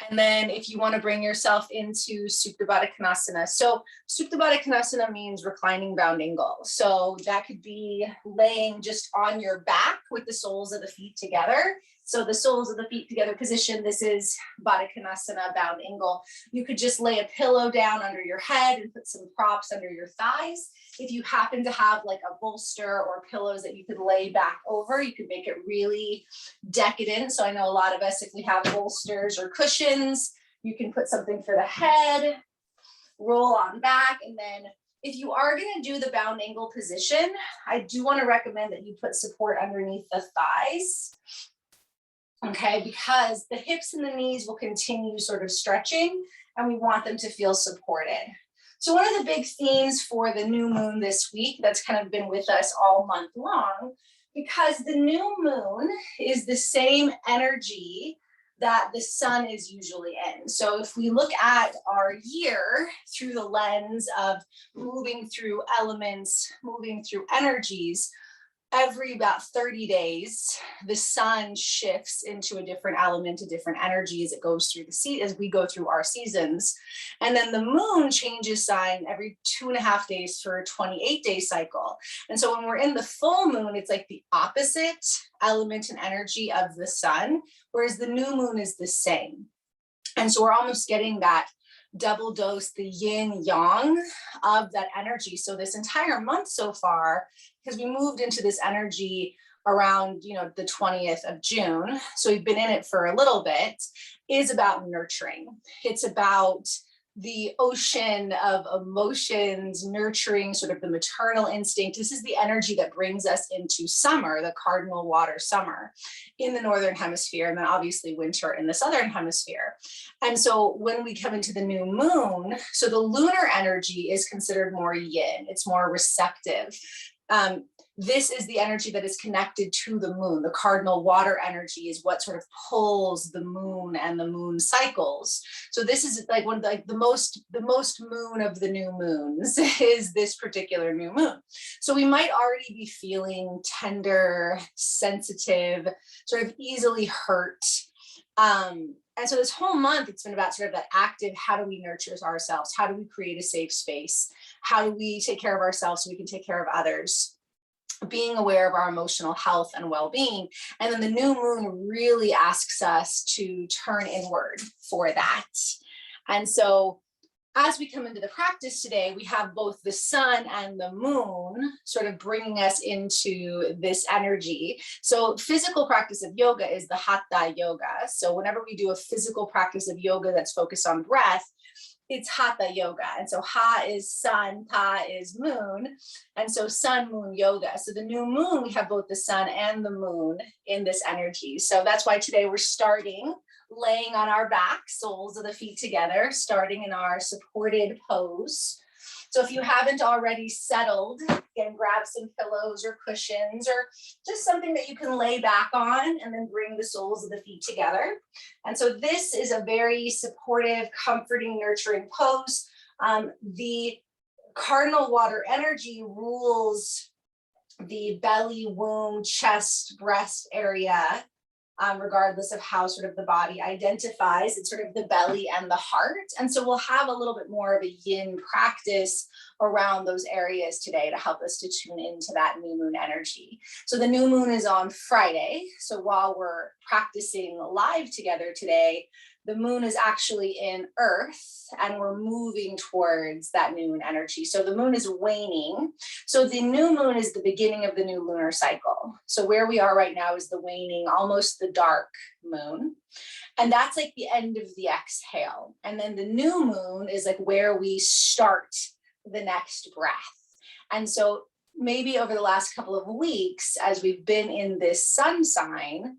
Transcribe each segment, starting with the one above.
And then if you want to bring yourself into Supta Baddha Konasana. So Supta Baddha Konasana means reclining bound angle. So that could be laying just on your back with the soles of the feet together. So the soles of the feet together position, this is Baddha Konasana, bound angle. You could just lay a pillow down under your head and put some props under your thighs. If you happen to have like a bolster or pillows that you could lay back over, you could make it really decadent. So I know a lot of us, if we have bolsters or cushions, you can put something for the head, roll on back. And then if you are going to do the bound angle position, I do want to recommend that you put support underneath the thighs. Okay, because the hips and the knees will continue sort of stretching and we want them to feel supported. So one of the big themes for the new moon this week that's kind of been with us all month long, because the new moon is the same energy that the sun is usually in. So if we look at our year through the lens of moving through elements, moving through energies, every about 30 days, the sun shifts into a different element, a different energy as it goes through as we go through our seasons. And then the moon changes sign every 2.5 days for a 28-day cycle. And so when we're in the full moon, it's like the opposite element and energy of the sun, whereas the new moon is the same. And so we're almost getting that double dose, the yin yang of that energy. So this entire month so far, because we moved into this energy around, the 20th of June, so we've been in it for a little bit, is about nurturing. It's about the ocean of emotions, nurturing sort of the maternal instinct. This is the energy that brings us into summer, the cardinal water summer in the northern hemisphere, and then obviously winter in the southern hemisphere. And so when we come into the new moon, so the lunar energy is considered more yin, it's more receptive. This is the energy that is connected to the moon. The cardinal water energy is what sort of pulls the moon and the moon cycles. So this is like one of the most moon of the new moons is this particular new moon. So we might already be feeling tender, sensitive, sort of easily hurt. And so this whole month, it's been about sort of that active, how do we nurture ourselves? How do we create a safe space? How do we take care of ourselves so we can take care of others? Being aware of our emotional health and well-being. And then the new moon really asks us to turn inward for that. And so as we come into the practice today, we have both the sun and the moon sort of bringing us into this energy. So physical practice of yoga is the hatha yoga. So whenever we do a physical practice of yoga that's focused on breath, it's hatha yoga. And so ha is sun, ta is moon. And so sun, moon yoga. So the new moon, we have both the sun and the moon in this energy. So that's why today we're starting laying on our back, soles of the feet together, starting in our supported pose. So if you haven't already settled, again, grab some pillows or cushions or just something that you can lay back on and then bring the soles of the feet together. And so this is a very supportive, comforting, nurturing pose. The cardinal water energy rules the belly, womb, chest, breast area. Regardless of how sort of the body identifies, it's sort of the belly and the heart. And so we'll have a little bit more of a yin practice around those areas today to help us to tune into that new moon energy. So the new moon is on Friday. So while we're practicing live together today, the moon is actually in Earth and we're moving towards that new moon energy. So the moon is waning. So the new moon is the beginning of the new lunar cycle. So where we are right now is the waning, almost the dark moon. And that's like the end of the exhale. And then the new moon is like where we start the next breath. And so maybe over the last couple of weeks, as we've been in this sun sign,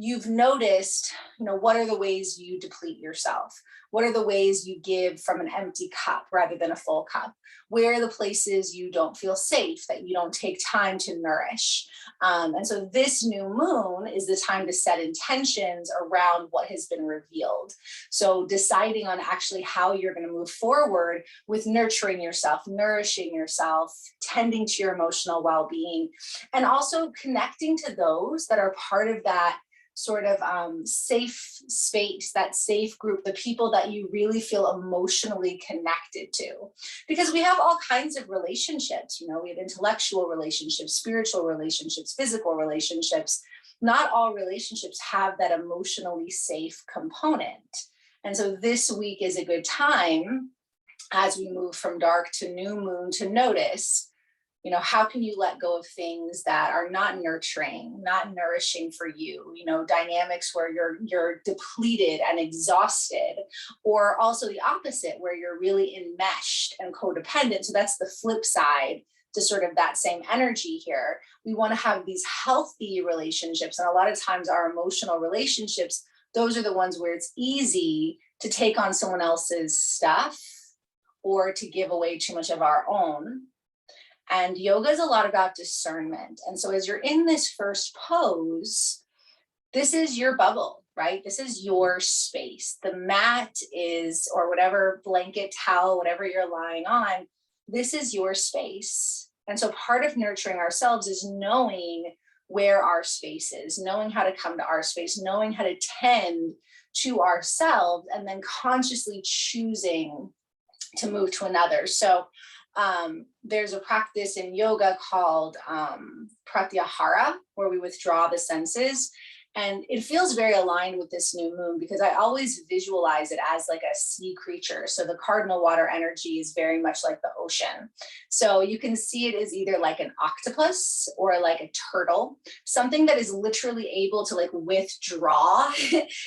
you've noticed, what are the ways you deplete yourself? What are the ways you give from an empty cup rather than a full cup? Where are the places you don't feel safe, that you don't take time to nourish? And so this new moon is the time to set intentions around what has been revealed. So deciding on actually how you're going to move forward with nurturing yourself, nourishing yourself, tending to your emotional well-being, and also connecting to those that are part of that sort of safe space, that safe group, the people that you really feel emotionally connected to. Because we have all kinds of relationships, we have intellectual relationships, spiritual relationships, physical relationships. Not all relationships have that emotionally safe component. And so this week is a good time as we move from dark to new moon to notice, how can you let go of things that are not nurturing, not nourishing for you, dynamics where you're depleted and exhausted, or also the opposite, where you're really enmeshed and codependent. So that's the flip side to sort of that same energy here. We want to have these healthy relationships. And a lot of times our emotional relationships, those are the ones where it's easy to take on someone else's stuff or to give away too much of our own. And yoga is a lot about discernment. And so as you're in this first pose, this is your bubble, right? This is your space. The mat is, or whatever blanket, towel, whatever you're lying on, this is your space. And so part of nurturing ourselves is knowing where our space is, knowing how to come to our space, knowing how to tend to ourselves, and then consciously choosing to move to another. So there's a practice in yoga called pratyahara, where we withdraw the senses. And it feels very aligned with this new moon because I always visualize it as like a sea creature. So the cardinal water energy is very much like the ocean. So you can see it as either like an octopus or like a turtle, something that is literally able to like withdraw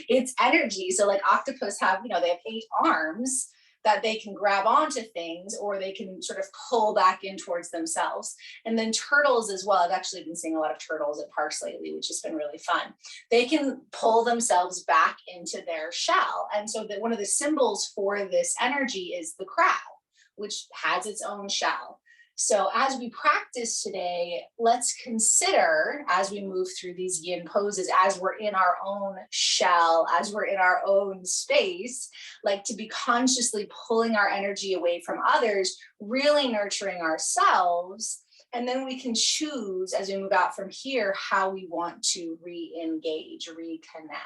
its energy. So like octopus have, they have 8 arms that they can grab onto things, or they can sort of pull back in towards themselves. And then turtles as well. I've actually been seeing a lot of turtles at parks lately, which has been really fun. They can pull themselves back into their shell. And so that one of the symbols for this energy is the crab, which has its own shell. So as we practice today, let's consider, as we move through these yin poses, as we're in our own shell, as we're in our own space, like to be consciously pulling our energy away from others, really nurturing ourselves. And then we can choose, as we move out from here, how we want to re-engage, reconnect.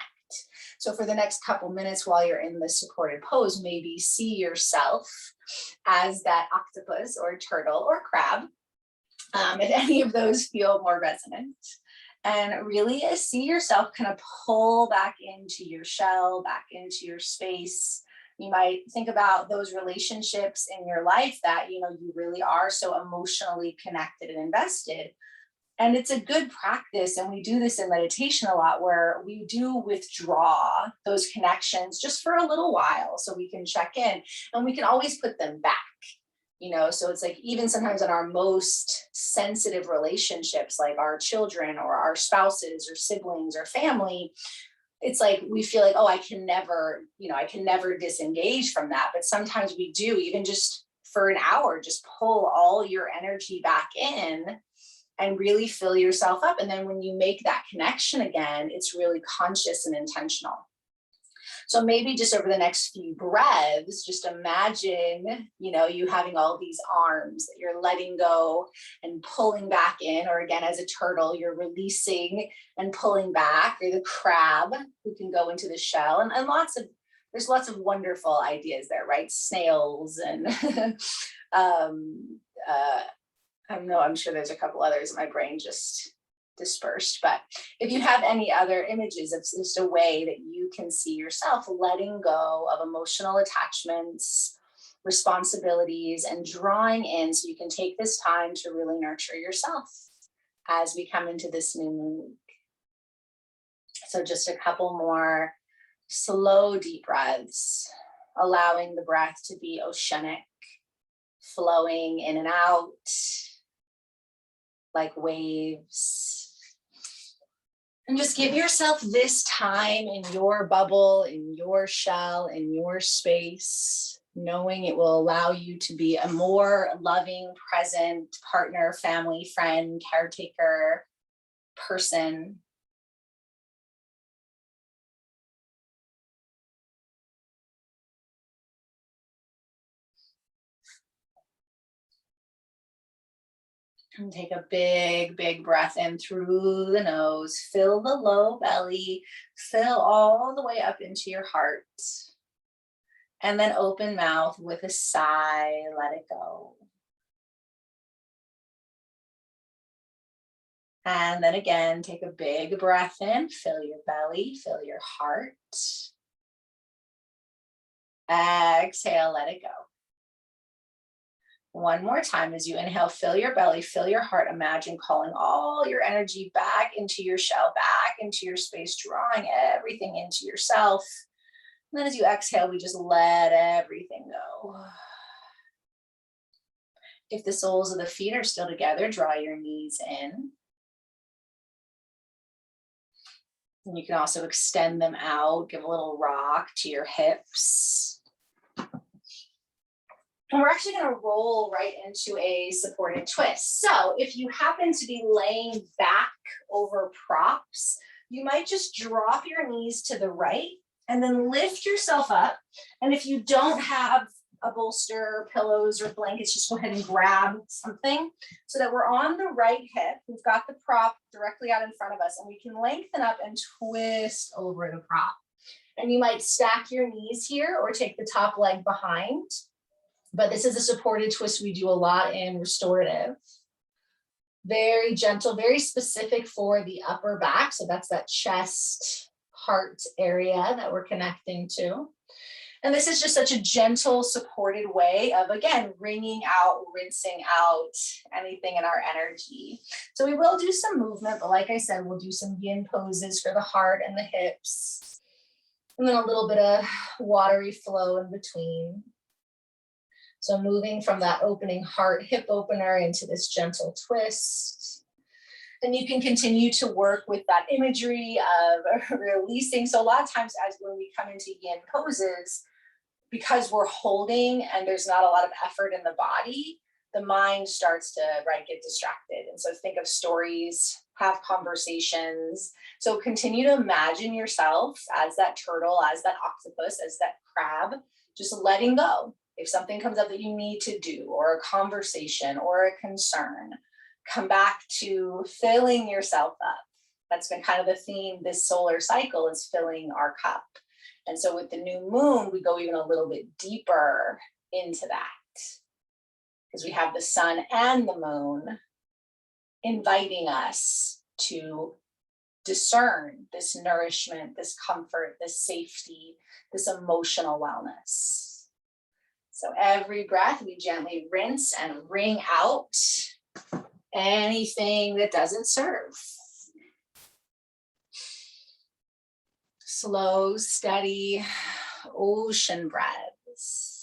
So for the next couple minutes while you're in the supported pose, maybe see yourself as that octopus or turtle or crab, if any of those feel more resonant. And really see yourself kind of pull back into your shell, back into your space. You might think about those relationships in your life that, you really are so emotionally connected and invested. And it's a good practice, and we do this in meditation a lot, where we do withdraw those connections just for a little while so we can check in, and we can always put them back, so it's like even sometimes in our most sensitive relationships, like our children or our spouses or siblings or family, it's like we feel like, oh, I can never disengage from that. But sometimes we do, even just for an hour, just pull all your energy back in and really fill yourself up. And then when you make that connection again, it's really conscious and intentional. So maybe just over the next few breaths, just imagine, you having all these arms that you're letting go and pulling back in, or again, as a turtle, you're releasing and pulling back, or the crab who can go into the shell, and there's lots of wonderful ideas there, right? Snails and I'm sure there's a couple others in my brain just dispersed, but if you have any other images, it's just a way that you can see yourself letting go of emotional attachments, responsibilities, and drawing in, so you can take this time to really nurture yourself as we come into this new moon week. So just a couple more slow, deep breaths, allowing the breath to be oceanic, flowing in and out like waves. And just give yourself this time in your bubble, in your shell, in your space, knowing it will allow you to be a more loving, present partner, family, friend, caretaker, person. And take a big, big breath in through the nose. Fill the low belly. Fill all the way up into your heart. And then open mouth with a sigh. Let it go. And then again, take a big breath in. Fill your belly. Fill your heart. Exhale. Let it go. One more time as you inhale, fill your belly, fill your heart. Imagine calling all your energy back into your shell, back into your space, drawing everything into yourself. And then as you exhale, we just let everything go. If the soles of the feet are still together, draw your knees in. And you can also extend them out, give a little rock to your hips. And we're actually going to roll right into a supported twist. So if you happen to be laying back over props, you might just drop your knees to the right and then lift yourself up. And if you don't have a bolster, pillows, or blankets, just go ahead and grab something so that we're on the right hip. We've got the prop directly out in front of us, and we can lengthen up and twist over the prop. And you might stack your knees here or take the top leg behind. But this is a supported twist we do a lot in restorative. Very gentle, very specific for the upper back. So that's that chest, heart area that we're connecting to. And this is just such a gentle, supported way of, again, wringing out, rinsing out anything in our energy. So we will do some movement, but like I said, we'll do some yin poses for the heart and the hips. And then a little bit of watery flow in between. So moving from that opening heart hip opener into this gentle twist. And you can continue to work with that imagery of releasing. So a lot of times as when we come into yin poses, because we're holding and there's not a lot of effort in the body, the mind starts to get distracted. And so think of stories, have conversations. So continue to imagine yourself as that turtle, as that octopus, as that crab, just letting go. If something comes up that you need to do, or a conversation or a concern, come back to filling yourself up. That's been kind of the theme this solar cycle, is filling our cup. And so with the new moon, we go even a little bit deeper into that, because we have the sun and the moon inviting us to discern this nourishment, this comfort, this safety, this emotional wellness. So every breath, we gently rinse and wring out anything that doesn't serve. Slow, steady, ocean breaths.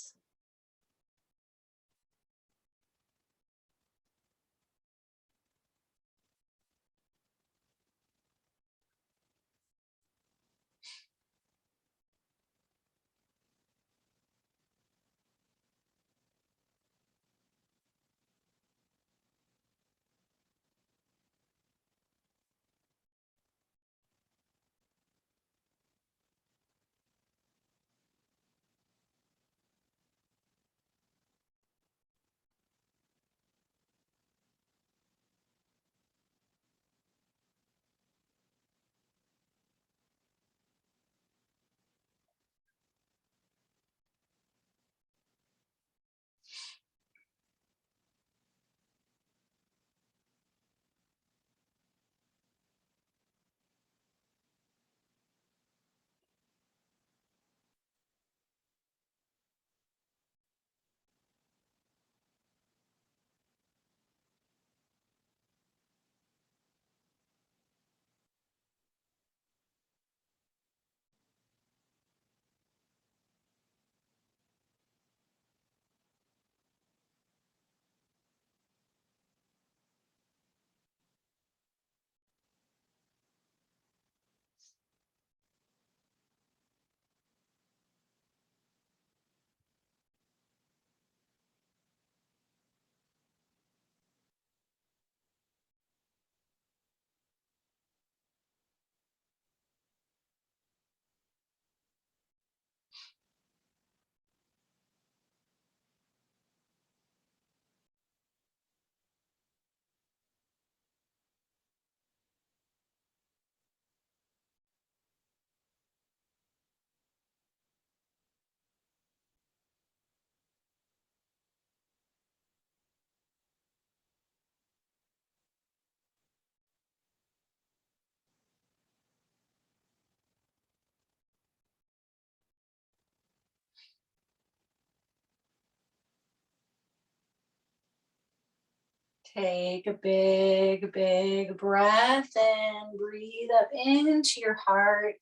Take a big, big breath and breathe up into your heart.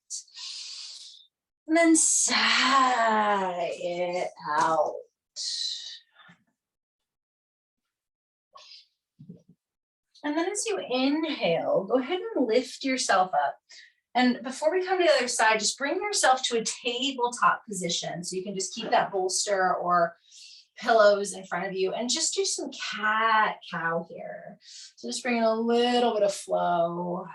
And then sigh it out. And then as you inhale, go ahead and lift yourself up. And before we come to the other side, just bring yourself to a tabletop position. So you can just keep that bolster or pillows in front of you and just do some cat cow here. So just bring in a little bit of flow.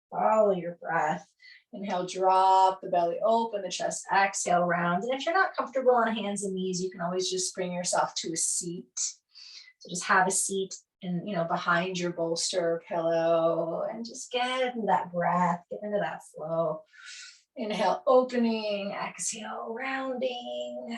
Follow your breath. Inhale, drop the belly open, the chest, exhale, round. And if you're not comfortable on hands and knees, you can always just bring yourself to a seat. So just have a seat and, behind your bolster or pillow and just get into that breath, get into that flow. Inhale, opening, exhale, rounding.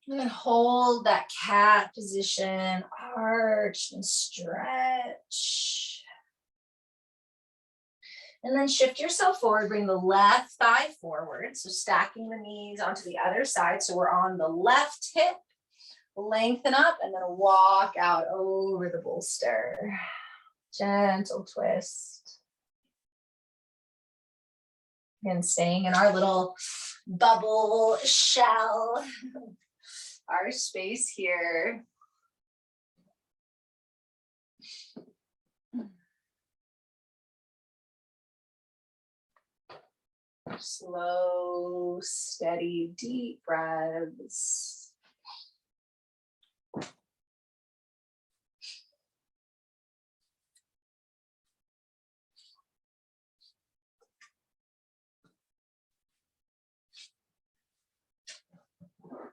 And then hold that cat position, arch and stretch. And then shift yourself forward, bring the left thigh forward. So stacking the knees onto the other side. So we're on the left hip, lengthen up and then walk out over the bolster. Gentle twist. And staying in our little bubble shell, our space here. Slow, steady, deep breaths.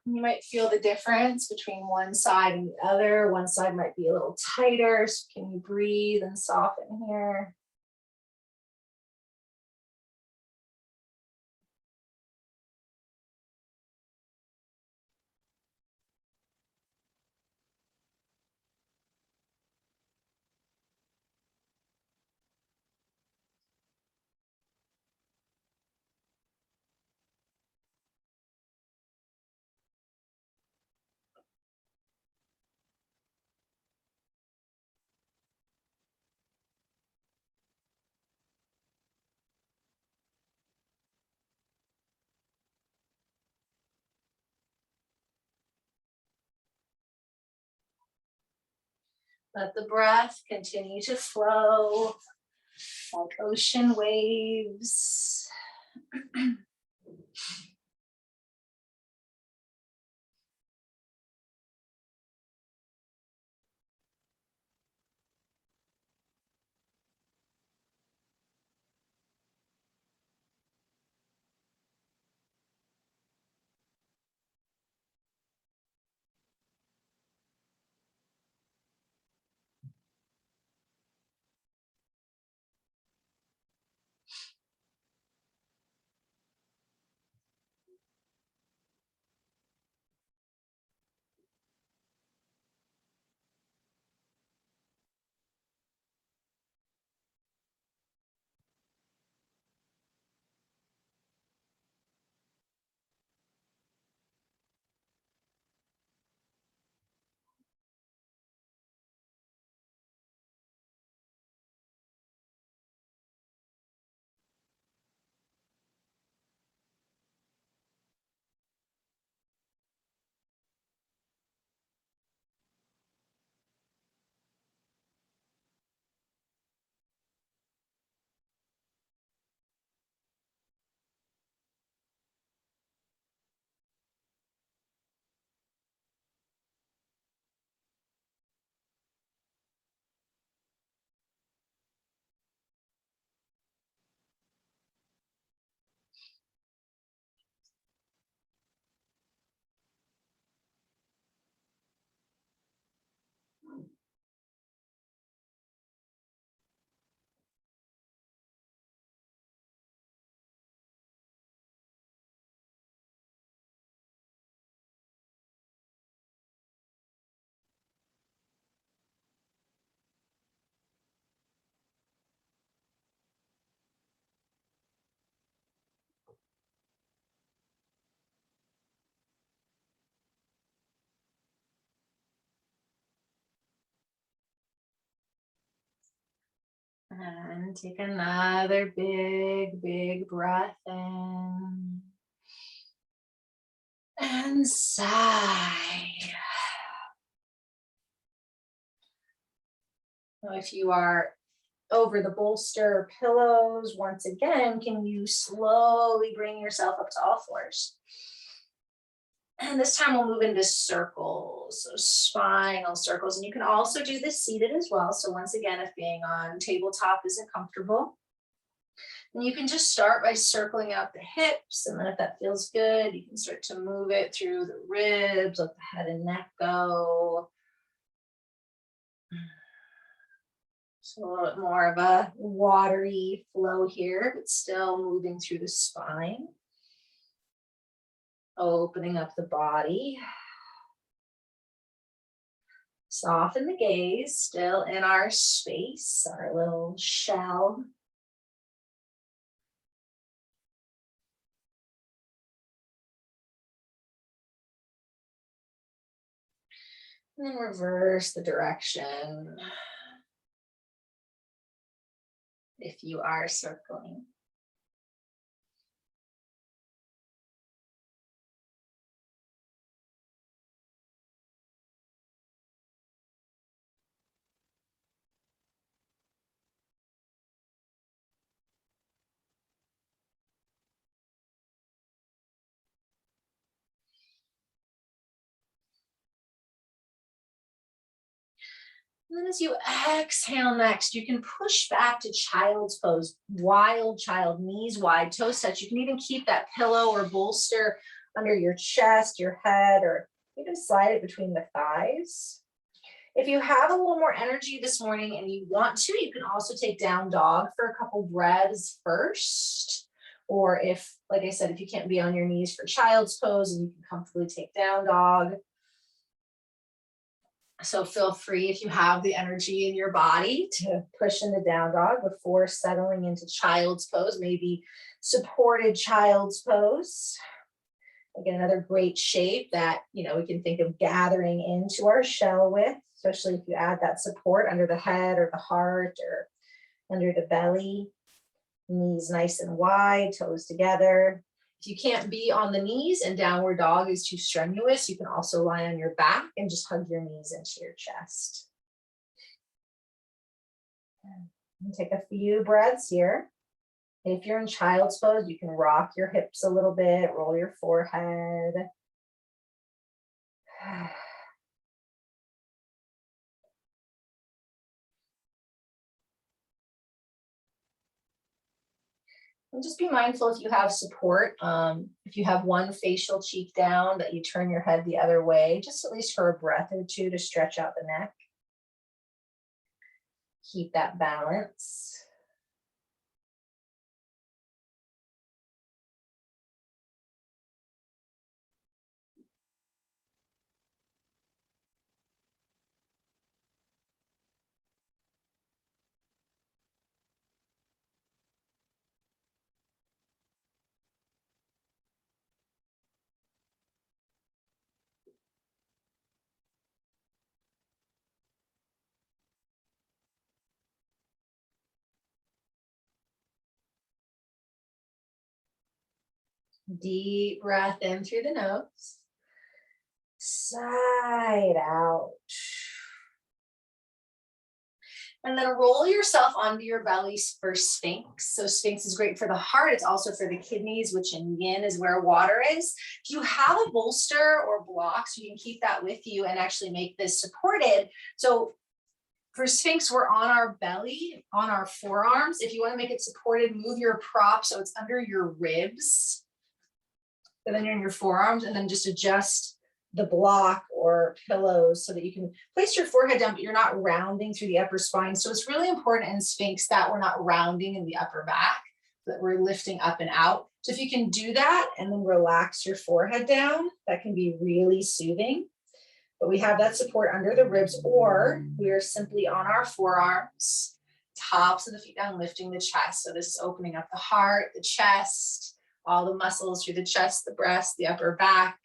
You might feel the difference between one side and the other. One side might be a little tighter. So can you breathe and soften here? Let the breath continue to flow like ocean waves. And take another big, big breath in. And sigh. Now, if you are over the bolster or pillows, once again, can you slowly bring yourself up to all fours? And this time we'll move into circles, so spinal circles. And you can also do this seated as well. So once again, if being on tabletop isn't comfortable, and you can just start by circling out the hips. And then if that feels good, you can start to move it through the ribs, let the head and neck go. So a little bit more of a watery flow here, but still moving through the spine. Opening up the body. Soften the gaze, still in our space, our little shell. And then reverse the direction if you are circling. And then as you exhale next, you can push back to child's pose, wild child, knees wide, toes touch. You can even keep that pillow or bolster under your chest, your head, or even slide it between the thighs. If you have a little more energy this morning and you want to, you can also take down dog for a couple breaths first. Or if, like I said, if you can't be on your knees for child's pose, and you can comfortably take down dog. So feel free, if you have the energy in your body, to push into down dog before settling into child's pose, maybe supported child's pose. Again, another great shape that, we can think of gathering into our shell with, especially if you add that support under the head or the heart or under the belly. Knees nice and wide, toes together. If you can't be on the knees and downward dog is too strenuous, you can also lie on your back and just hug your knees into your chest. And take a few breaths here. If you're in child's pose, you can rock your hips a little bit, roll your forehead. And just be mindful if you have support, if you have one facial cheek down, that you turn your head the other way, just at least for a breath or two to stretch out the neck. Keep that balance. Deep breath in through the nose. Side out. And then roll yourself onto your belly for Sphinx. So Sphinx is great for the heart. It's also for the kidneys, which in yin is where water is. If you have a bolster or blocks, you can keep that with you and actually make this supported. So for Sphinx, we're on our belly, on our forearms. If you want to make it supported, move your prop so it's under your ribs. And then you're in your forearms, and then just adjust the block or pillows so that you can place your forehead down, but you're not rounding through the upper spine. So it's really important in Sphinx that we're not rounding in the upper back, that we're lifting up and out. So if you can do that and then relax your forehead down, that can be really soothing. But we have that support under the ribs, or we are simply on our forearms, tops of the feet down, lifting the chest. So this is opening up the heart, the chest, all the muscles through the chest, the breast, the upper back.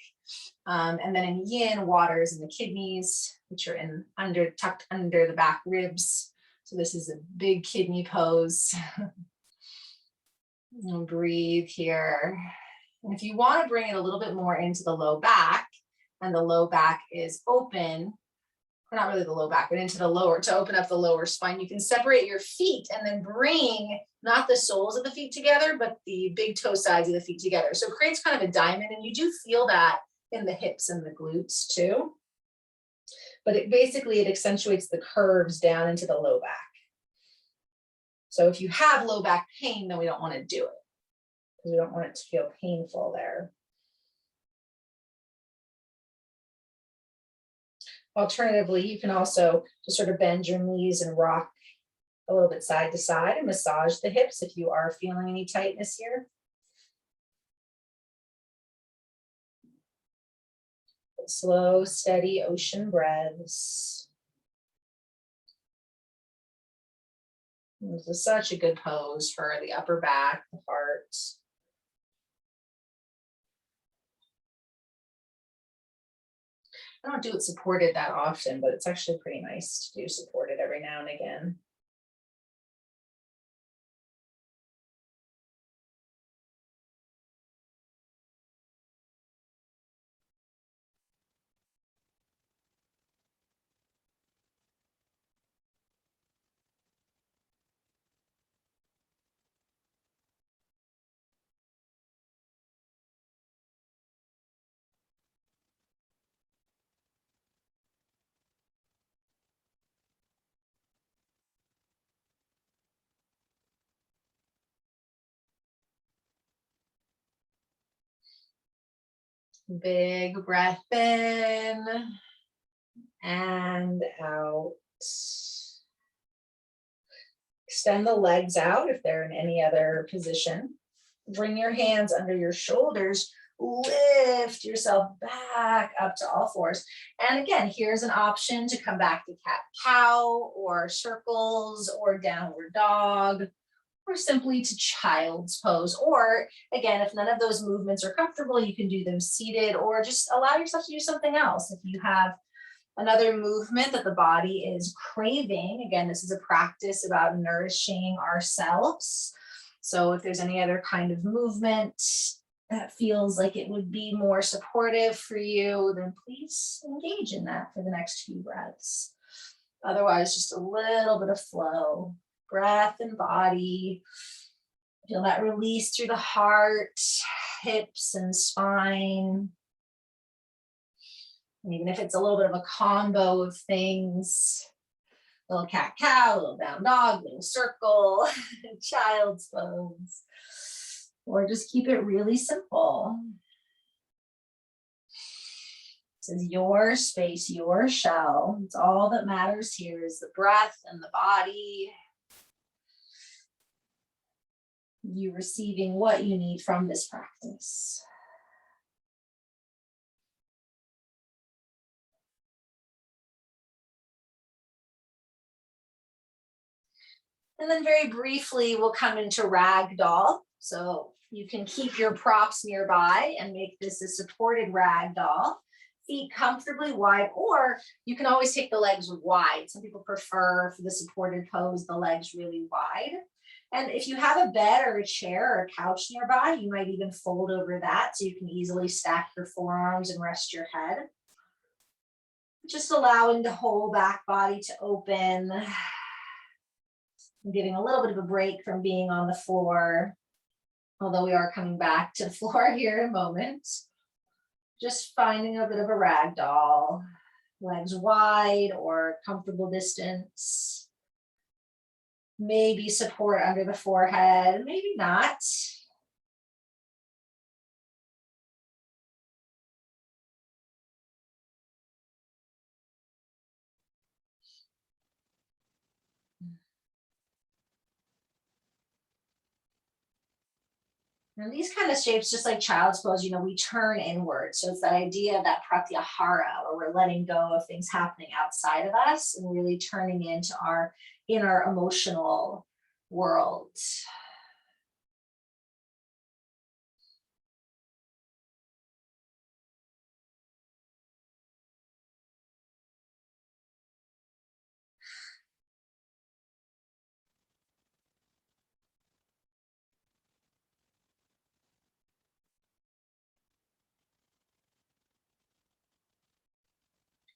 And then in yin, water is in the kidneys, which are tucked under the back ribs. So this is a big kidney pose. And breathe here. And if you want to bring it a little bit more into the low back, and the low back is open, or not really the low back, but into the lower, to open up the lower spine, you can separate your feet and then bring not the soles of the feet together, but the big toe sides of the feet together. So it creates kind of a diamond, and you do feel that in the hips and the glutes too. But it accentuates the curves down into the low back. So if you have low back pain, then we don't want to do it, because we don't want it to feel painful there. Alternatively, you can also just sort of bend your knees and rock a little bit side to side and massage the hips if you are feeling any tightness here. Slow, steady ocean breaths. This is such a good pose for the upper back, the heart. I don't do it supported that often, but it's actually pretty nice to do supported every now and again. Big breath in and out. Extend the legs out if they're in any other position. Bring your hands under your shoulders. Lift yourself back up to all fours. And again, here's an option to come back to cat-cow or circles or downward dog, or simply to child's pose. Or again, if none of those movements are comfortable, you can do them seated, or just allow yourself to do something else. If you have another movement that the body is craving, again, this is a practice about nourishing ourselves. So if there's any other kind of movement that feels like it would be more supportive for you, then please engage in that for the next few breaths. Otherwise, just a little bit of flow. Breath and body. Feel that release through the heart, hips and spine. And even if it's a little bit of a combo of things, little cat-cow, little down dog, little circle, child's pose, or just keep it really simple. This is your space, your shell. It's all that matters here is the breath and the body. You receiving what you need from this practice. And then very briefly, we'll come into ragdoll. So you can keep your props nearby and make this a supported ragdoll. Feet comfortably wide, or you can always take the legs wide. Some people prefer for the supported pose, the legs really wide. And if you have a bed or a chair or a couch nearby, you might even fold over that so you can easily stack your forearms and rest your head. Just allowing the whole back body to open. Getting a little bit of a break from being on the floor, although we are coming back to the floor here in a moment. Just finding a bit of a ragdoll, legs wide or comfortable distance. Maybe support under the forehead, maybe not. And these kind of shapes, just like child's pose, we turn inward. So it's that idea of that pratyahara, where we're letting go of things happening outside of us and really turning into our inner emotional world.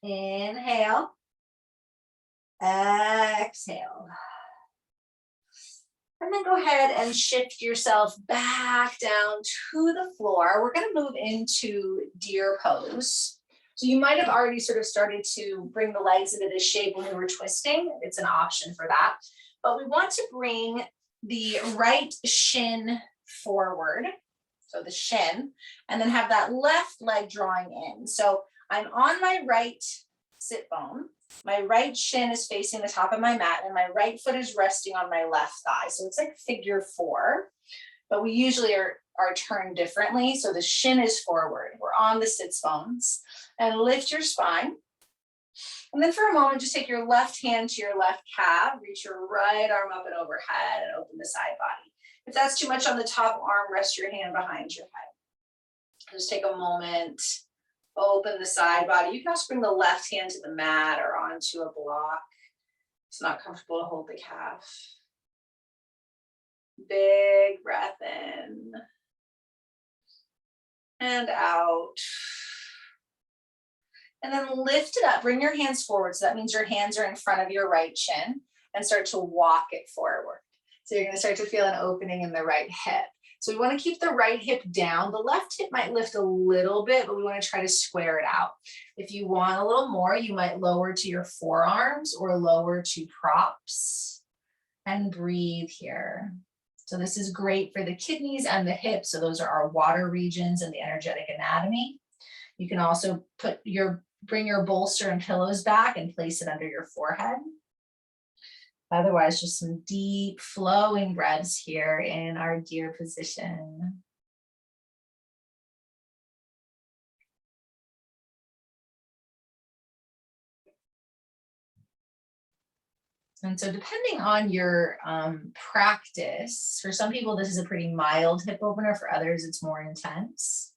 Inhale. Exhale. And then go ahead and shift yourself back down to the floor. We're going to move into deer pose. So you might have already sort of started to bring the legs into this shape when we were twisting. It's an option for that. But we want to bring the right shin forward. So the shin, and then have that left leg drawing in. So I'm on my right sit bone. My right shin is facing the top of my mat and my right foot is resting on my left thigh. So it's like figure 4, but we usually are turned differently. So the shin is forward. We're on the sits bones and lift your spine. And then for a moment, just take your left hand to your left calf, reach your right arm up and overhead and open the side body. If that's too much on the top arm, rest your hand behind your head. Just take a moment. Open the side body. You can also bring the left hand to the mat or onto a block. It's not comfortable to hold the calf. Big breath in and out. And then lift it up. Bring your hands forward. So that means your hands are in front of your right shin and start to walk it forward. So you're going to start to feel an opening in the right hip. So we want to keep the right hip down. The left hip might lift a little bit, but we want to try to square it out. If you want a little more, you might lower to your forearms or lower to props and breathe here. So this is great for the kidneys and the hips. So those are our water regions and the energetic anatomy. You can also bring your bolster and pillows back and place it under your forehead. Otherwise, just some deep flowing breaths here in our deer position. And so depending on your practice, for some people, this is a pretty mild hip opener. For others, it's more intense.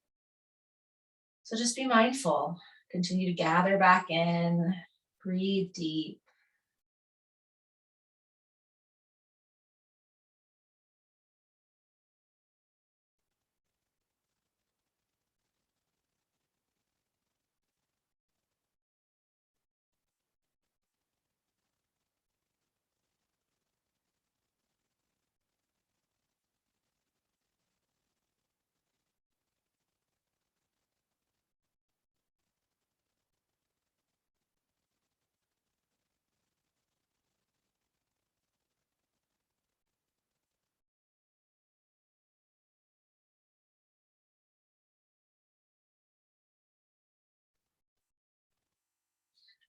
So just be mindful. Continue to gather back in, breathe deep.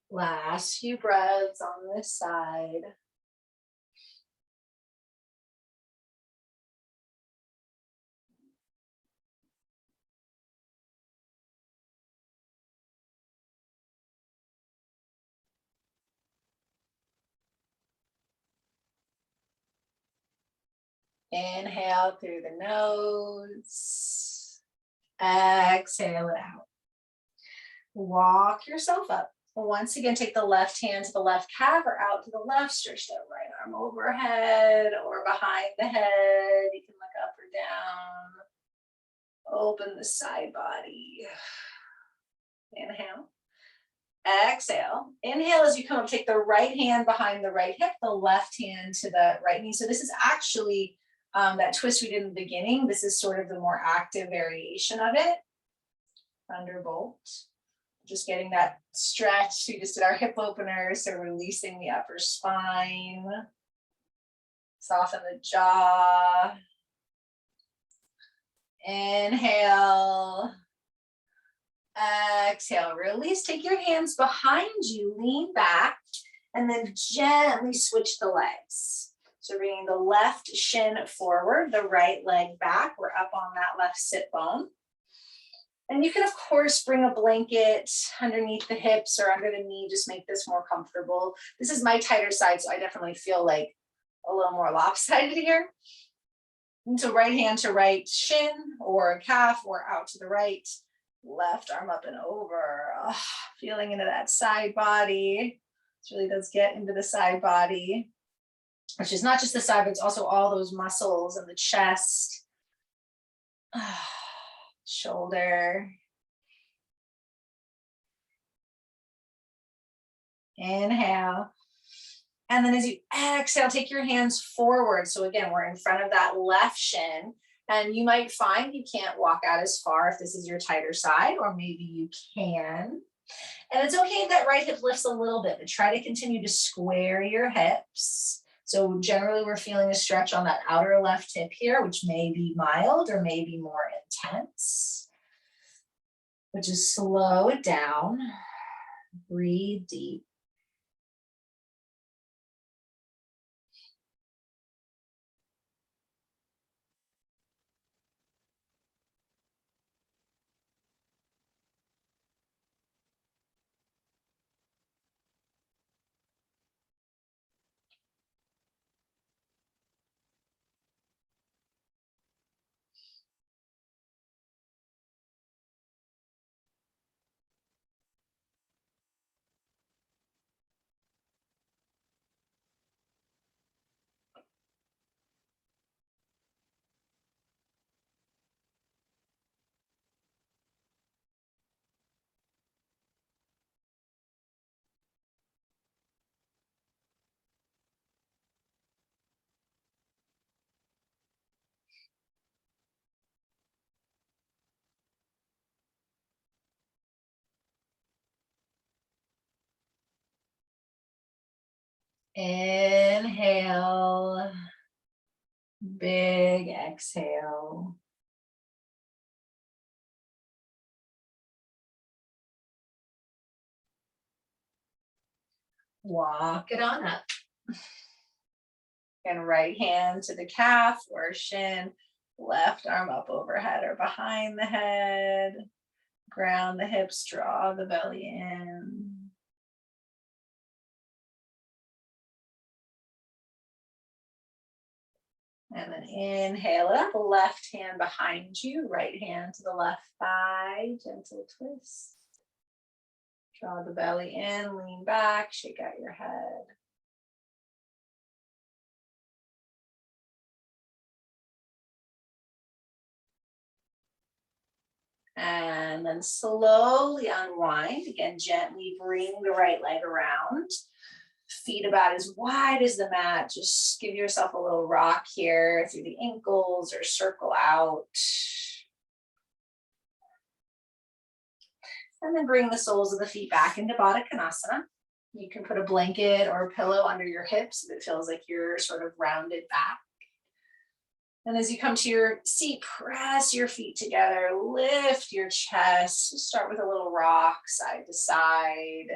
Last few breaths on this side. Inhale through the nose. Exhale it out. Walk yourself up. Once again, take the left hand to the left calf or out to the left. Stretch that right arm overhead or behind the head. You can look up or down. Open the side body. Inhale. Exhale. Inhale as you come up, take the right hand behind the right hip, the left hand to the right knee. So this is actually that twist we did in the beginning. This is sort of the more active variation of it. Thunderbolt. Just getting that stretch. We just did our hip opener, so releasing the upper spine. Soften the jaw. Inhale. Exhale, release. Take your hands behind you, lean back, and then gently switch the legs. So bringing the left shin forward, the right leg back. We're up on that left sit bone. And you can, of course, bring a blanket underneath the hips or under the knee, just make this more comfortable. This is my tighter side, so I definitely feel like a little more lopsided here. And so right hand to right shin or calf or out to the right. Left arm up and over. Oh, feeling into that side body. This really does get into the side body, which is not just the side, but it's also all those muscles and the chest. Shoulder. Inhale. And then as you exhale, take your hands forward. So again, we're in front of that left shin. And you might find you can't walk out as far if this is your tighter side, or maybe you can. And it's okay if that right hip lifts a little bit, but try to continue to square your hips. So generally we're feeling a stretch on that outer left hip here, which may be mild or may be more intense. But just slow it down. Breathe deep. Inhale. Big exhale. Walk it on up. And right hand to the calf or shin, left arm up overhead or behind the head. Ground the hips, draw the belly in. And then inhale up, left hand behind you, right hand to the left thigh, gentle twist. Draw the belly in, lean back, shake out your head. And then slowly unwind. Again, gently bring the right leg around. Feet about as wide as the mat. Just give yourself a little rock here through the ankles or circle out. And then bring the soles of the feet back into Baddha Konasana. You can put a blanket or a pillow under your hips if it feels like you're sort of rounded back. And as you come to your seat, press your feet together, lift your chest. Just start with a little rock side to side.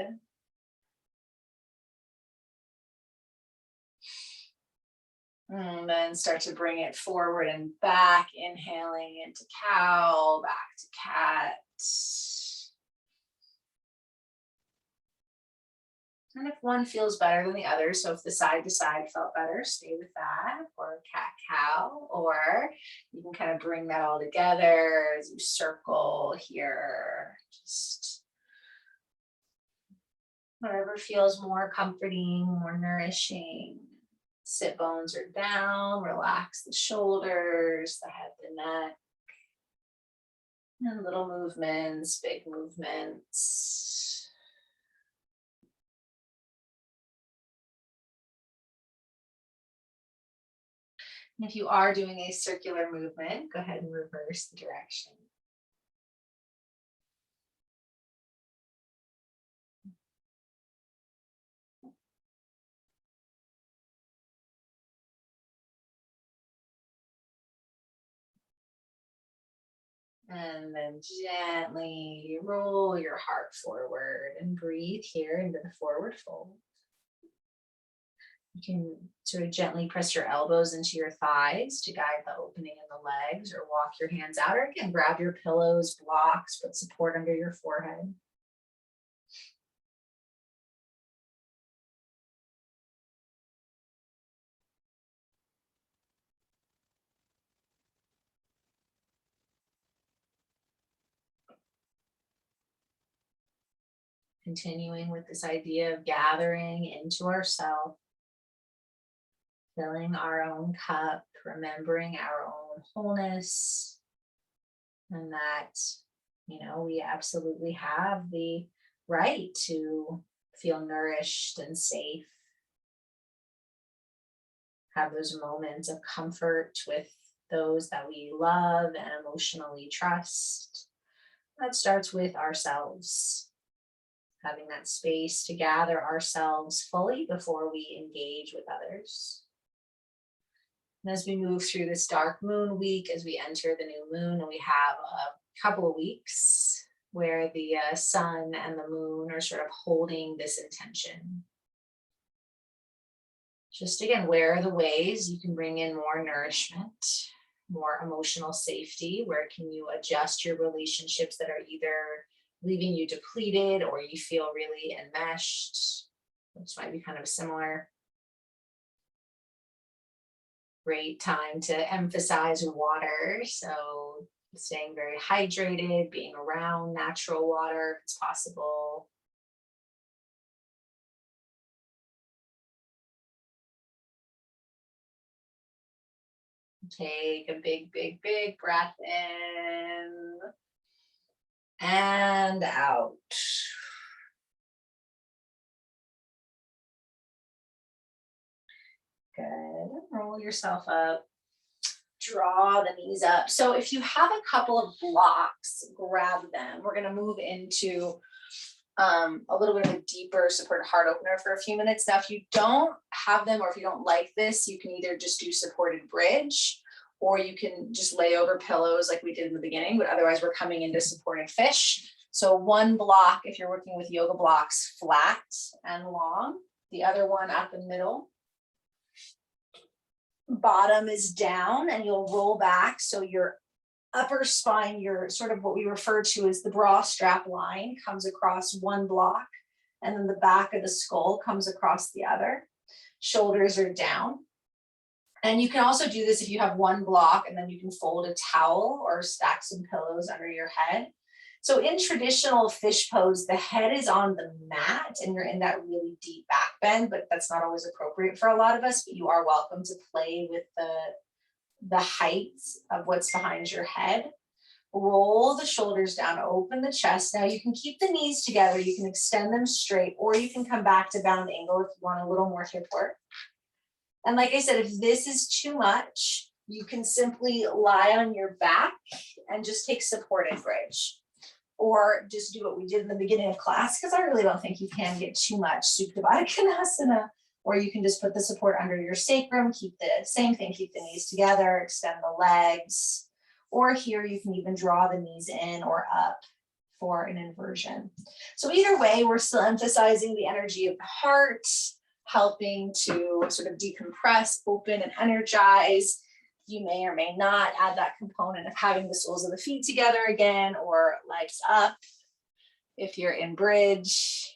And then start to bring it forward and back, inhaling into cow, back to cat. And if one feels better than the other, so if the side to side felt better, stay with that, or cat cow, or you can kind of bring that all together as you circle here. Just whatever feels more comforting, more nourishing. Sit bones are down, relax the shoulders, the head, the neck. And little movements, big movements. And if you are doing a circular movement, go ahead and reverse the direction. And then gently roll your heart forward and breathe here into the forward fold. You can sort of gently press your elbows into your thighs to guide the opening in the legs, or walk your hands out, or again, grab your pillows, blocks, put support under your forehead. Continuing with this idea of gathering into ourself, filling our own cup, remembering our own wholeness, and that, we absolutely have the right to feel nourished and safe. Have those moments of comfort with those that we love and emotionally trust. That starts with ourselves, having that space to gather ourselves fully before we engage with others. And as we move through this dark moon week, as we enter the new moon, and we have a couple of weeks where the sun and the moon are sort of holding this intention. Just again, where are the ways you can bring in more nourishment, more emotional safety? Where can you adjust your relationships that are either leaving you depleted or you feel really enmeshed, which might be kind of similar. Great time to emphasize water. So staying very hydrated, being around natural water if it's possible. Take a big, big, big breath in and out. Good. Roll yourself up. Draw the knees up. So if you have a couple of blocks, grab them. We're going to move into a little bit of a deeper supported heart opener for a few minutes. Now, if you don't have them or if you don't like this, you can either just do supported bridge or you can just lay over pillows like we did in the beginning, but otherwise we're coming into supported fish. So one block, if you're working with yoga blocks, flat and long, the other one at the middle. Bottom is down and you'll roll back. So your upper spine, your sort of what we refer to as the bra strap line comes across one block and then the back of the skull comes across the other. Shoulders are down. And you can also do this if you have one block and then you can fold a towel or stack some pillows under your head. So in traditional fish pose, the head is on the mat and you're in that really deep back bend, but that's not always appropriate for a lot of us, but you are welcome to play with the height of what's behind your head. Roll the shoulders down, open the chest. Now you can keep the knees together, you can extend them straight, or you can come back to bound angle if you want a little more hip work. And like I said, if this is too much, you can simply lie on your back and just take supported bridge. Or just do what we did in the beginning of class, because I really don't think you can get too much Supta Baddha Konasana. Or you can just put the support under your sacrum, keep the same thing, keep the knees together, extend the legs. Or here you can even draw the knees in or up for an inversion. So either way, we're still emphasizing the energy of the heart, helping to sort of decompress, open, and energize. You may or may not add that component of having the soles of the feet together again or legs up if you're in bridge.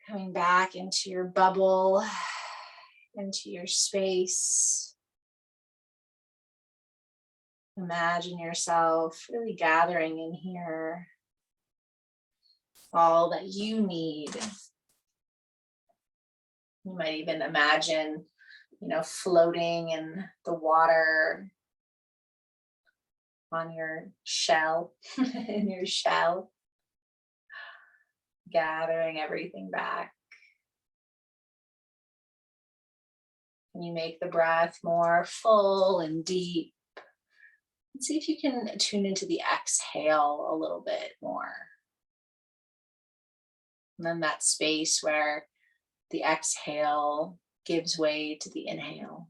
Coming back into your bubble, into your space. Imagine yourself really gathering in here all that you need. You might even imagine, floating in the water on your shell, in your shell, gathering everything back. And you make the breath more full and deep. And see if you can tune into the exhale a little bit more. And then that space where the exhale gives way to the inhale.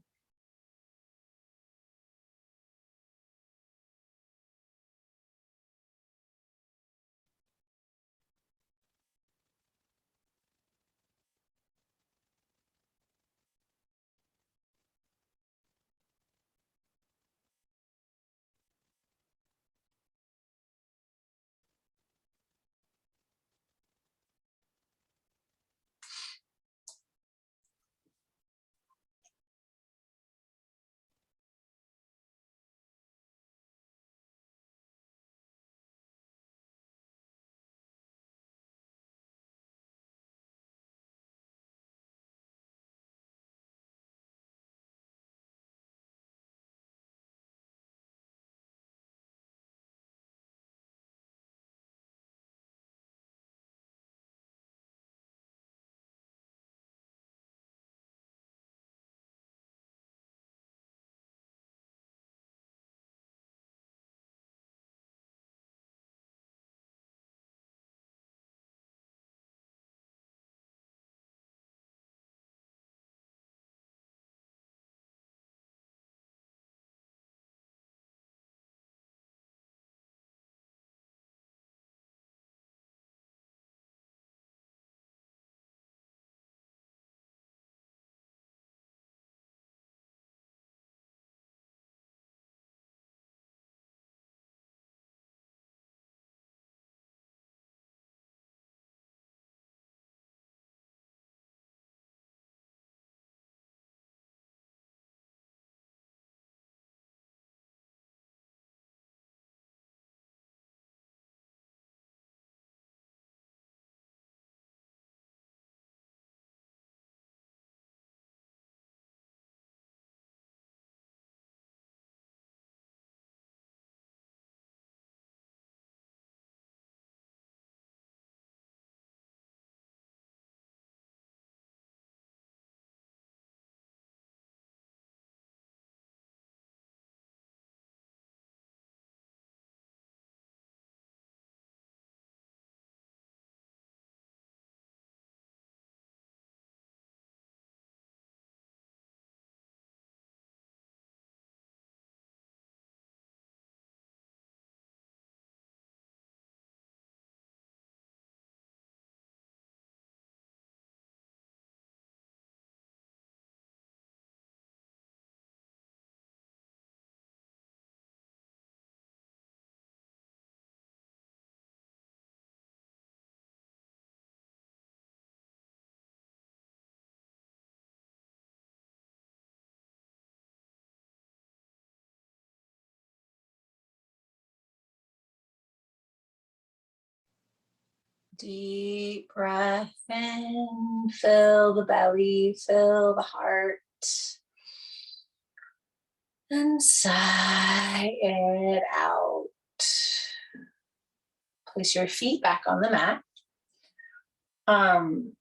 Deep breath in, fill the belly, fill the heart. And sigh it out. Place your feet back on the mat.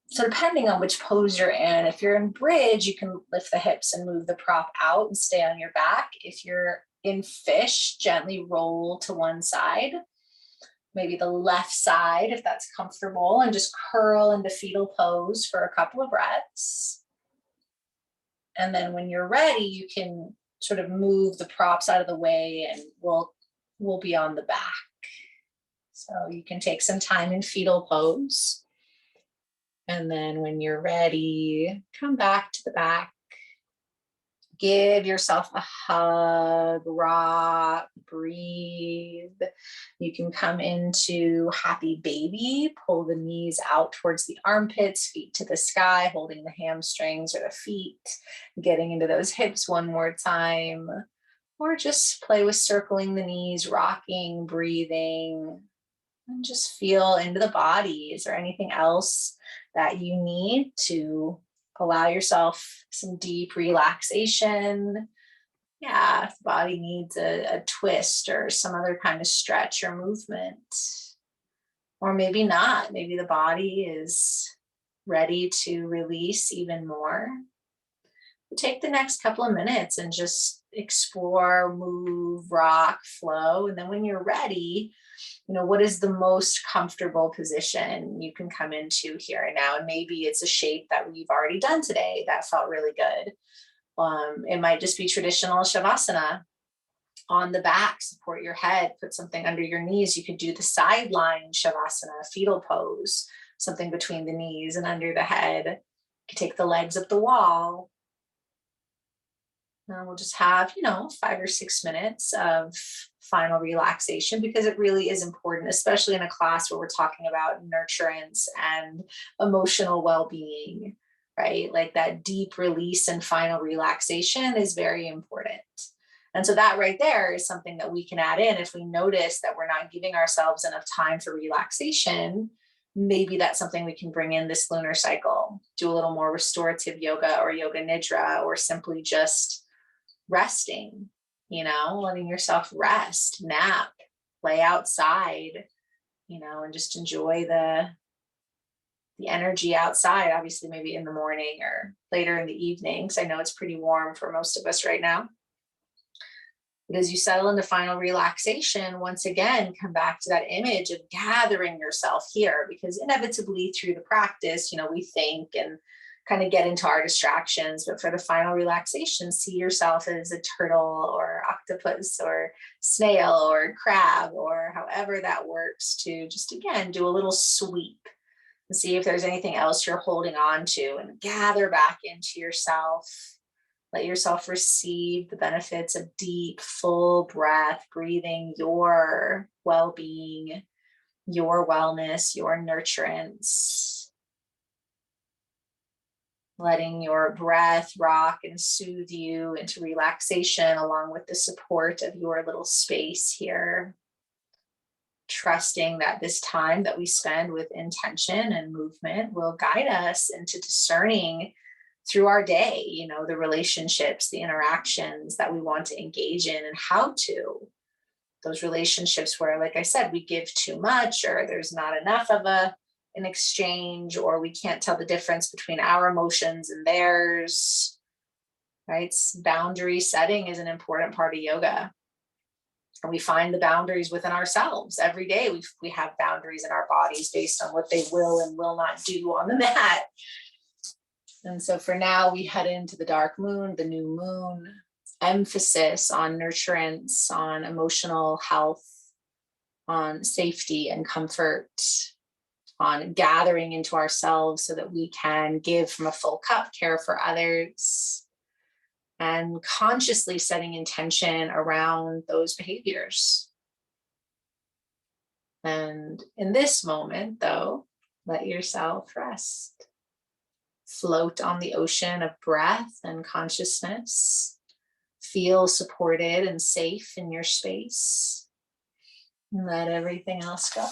So depending on which pose you're in, if you're in bridge, you can lift the hips and move the prop out and stay on your back. If you're in fish, gently roll to one side, maybe the left side if that's comfortable, and just curl into fetal pose for a couple of breaths. And then when you're ready, you can sort of move the props out of the way and we'll be on the back. So you can take some time in fetal pose. And then when you're ready, come back to the back. Give yourself a hug, rock, breathe. You can come into happy baby, pull the knees out towards the armpits, feet to the sky, holding the hamstrings or the feet, getting into those hips one more time. Or just play with circling the knees, rocking, breathing, and just feel into the body. Is there anything else that you need to allow yourself some deep relaxation? Yeah, if the body needs a twist or some other kind of stretch or movement. Or maybe not. Maybe the body is ready to release even more. Take the next couple of minutes and just explore, move, rock, flow. And then when you're ready, what is the most comfortable position you can come into here and now? And maybe it's a shape that we've already done today that felt really good. It might just be traditional Shavasana. On the back, support your head, put something under your knees. You could do the sideline Shavasana, fetal pose, something between the knees and under the head. You could take the legs up the wall. And we'll just have, 5 or 6 minutes of final relaxation, because it really is important, especially in a class where we're talking about nurturance and emotional well-being, right? Like that deep release and final relaxation is very important. And so that right there is something that we can add in if we notice that we're not giving ourselves enough time for relaxation. Maybe that's something we can bring in this lunar cycle, do a little more restorative yoga or yoga nidra, or simply just resting, letting yourself rest, nap, play outside, and just enjoy the energy outside, obviously maybe in the morning or later in the evening, because I know it's pretty warm for most of us right now. But as you settle into final relaxation, once again, come back to that image of gathering yourself here, because inevitably through the practice, we think and kind of get into our distractions. But for the final relaxation, see yourself as a turtle or octopus or snail or crab, or however that works, to just, again, do a little sweep and see if there's anything else you're holding on to, and gather back into yourself. Let yourself receive the benefits of deep, full breath, breathing your well-being, your wellness, your nurturance. Letting your breath rock and soothe you into relaxation, along with the support of your little space here. Trusting that this time that we spend with intention and movement will guide us into discerning through our day, the relationships, the interactions that we want to engage in, and how to. Those relationships where, like I said, we give too much, or there's not enough of an exchange, or we can't tell the difference between our emotions and theirs, right? Boundary setting is an important part of yoga. And we find the boundaries within ourselves. Every day we have boundaries in our bodies based on what they will and will not do on the mat. And so for now, we head into the dark moon, the new moon, emphasis on nurturance, on emotional health, on safety and comfort, on gathering into ourselves so that we can give from a full cup, care for others, and consciously setting intention around those behaviors. And in this moment, though, let yourself rest. Float on the ocean of breath and consciousness. Feel supported and safe in your space. And let everything else go.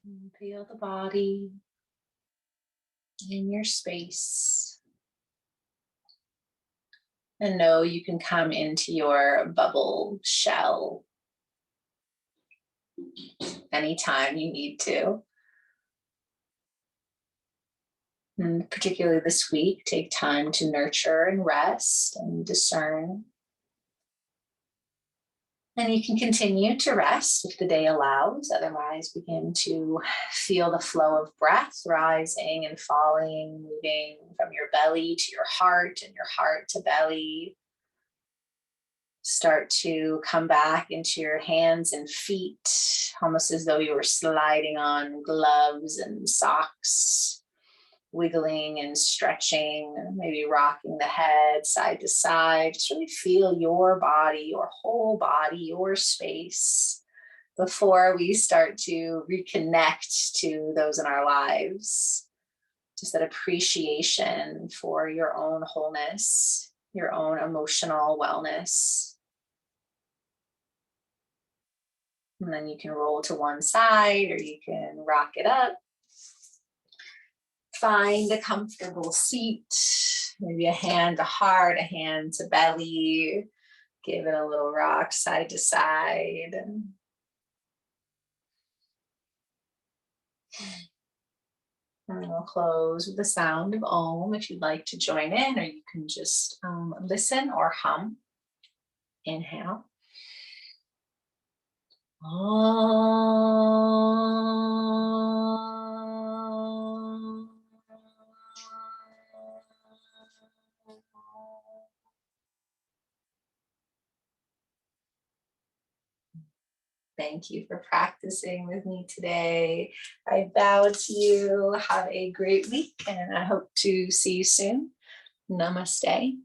And feel the body in your space. And know you can come into your bubble shell anytime you need to. And particularly this week, take time to nurture and rest and discern. And you can continue to rest if the day allows. Otherwise, begin to feel the flow of breath rising and falling, moving from your belly to your heart and your heart to belly. Start to come back into your hands and feet, almost as though you were sliding on gloves and socks, wiggling and stretching, maybe rocking the head side to side. Just really feel your body, your whole body, your space before we start to reconnect to those in our lives. Just that appreciation for your own wholeness, your own emotional wellness. And then you can roll to one side or you can rock it up. Find a comfortable seat, maybe a hand to heart, a hand to belly. Give it a little rock side to side. And we'll close with the sound of Om if you'd like to join in, or you can just listen or hum. Inhale. Om. Thank you for practicing with me today. I bow to you. Have a great week, and I hope to see you soon. Namaste.